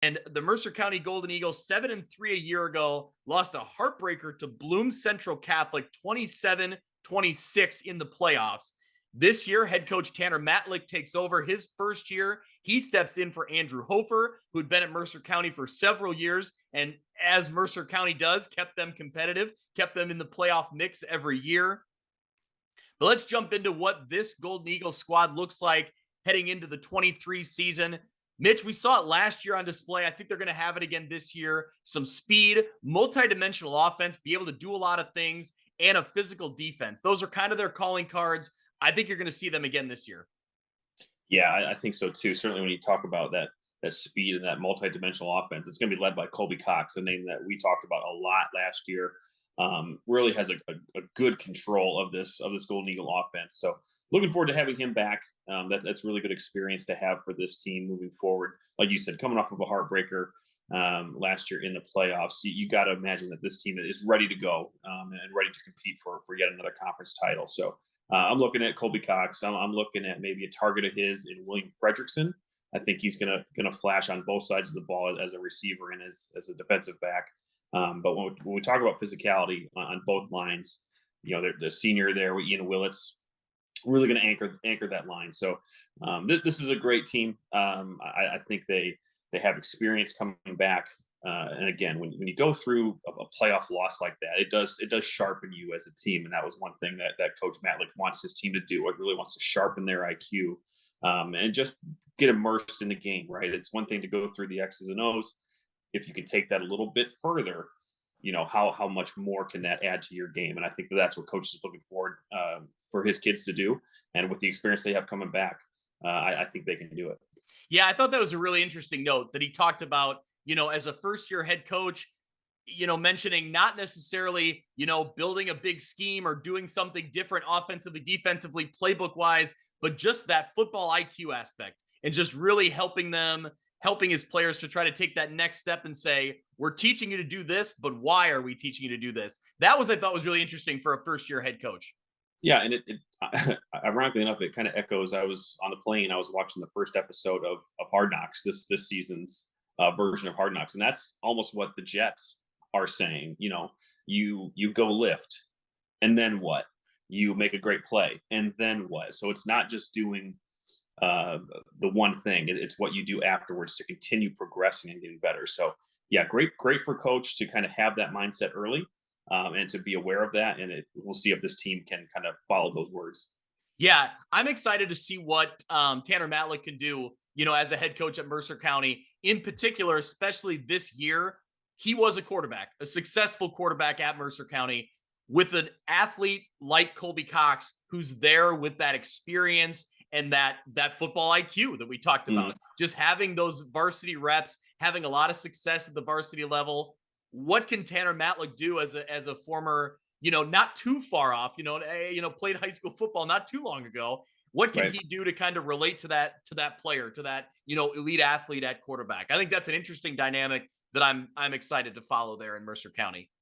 And the Mercer County Golden Eagles, 7-3 a year ago, lost a heartbreaker to Bloom Central Catholic 27-26 in the playoffs. This year, head coach Tanner Matlick takes over his first year. He steps in for Andrew Hofer, who'd been at Mercer County for several years. And as Mercer County does, kept them competitive, kept them in the playoff mix every year. But let's jump into what this Golden Eagles squad looks like heading into the 23 season. Mitch, we saw it last year on display. I think they're going to have it again this year. Some speed, multi-dimensional offense, be able to do a lot of things, and a physical defense. Those are kind of their calling cards. I think you're going to see them again this year. Yeah, I think so too. Certainly, when you talk about that speed and that multi-dimensional offense, it's going to be led by Colby Cox, a name that we talked about a lot last year. Really has a good control of this Golden Eagle offense. So looking forward to having him back. That's really good experience to have for this team moving forward. Like you said, coming off of a heartbreaker last year in the playoffs, you got to imagine that this team is ready to go and ready to compete for yet another conference title. So I'm looking at Colby Cox. I'm looking at maybe a target of his in William Fredrickson. I think he's gonna flash on both sides of the ball as a receiver and as a defensive back. But when we talk about physicality on both lines, the senior there with Ian Willits really going to anchor that line. So this is a great team. I think they have experience coming back. And again, when you go through a playoff loss like that, it does sharpen you as a team, and that was one thing that Coach Matlick wants his team to do. It really wants to sharpen their IQ and just get immersed in the game. Right? It's one thing to go through the X's and O's. If you can take that a little bit further, how much more can that add to your game? And I think that's what coach is looking forward for his kids to do. And with the experience they have coming back, I think they can do it. Yeah, I thought that was a really interesting note that he talked about, as a first year head coach, mentioning not necessarily, building a big scheme or doing something different offensively, defensively, playbook wise, but just that football IQ aspect and just really helping his players to try to take that next step and say, we're teaching you to do this, but why are we teaching you to do this? That was, I thought, was really interesting for a first year head coach. Yeah, and ironically enough, it kind of echoes. I was on the plane. I was watching the first episode of Hard Knocks, this season's version of Hard Knocks, and that's almost what the Jets are saying. You go lift, and then what? You make a great play, and then what? So it's not just doing the one thing; it's what you do afterwards to continue progressing and getting better. So yeah, great for coach to kind of have that mindset early and to be aware of that. And we'll see if this team can kind of follow those words. Yeah, I'm excited to see what Tanner Matlick can do, as a head coach at Mercer County in particular, especially this year. He was a quarterback, a successful quarterback at Mercer County with an athlete like Colby Cox, who's there with that experience and that football IQ that we talked Mm, about. Just having those varsity reps, having a lot of success at the varsity level. What can Tanner Matlick do as a former, not too far off, played high school football not too long ago. What can right. he do to kind of relate to that player, to that, elite athlete at quarterback? I think that's an interesting dynamic that I'm excited to follow there in Mercer County.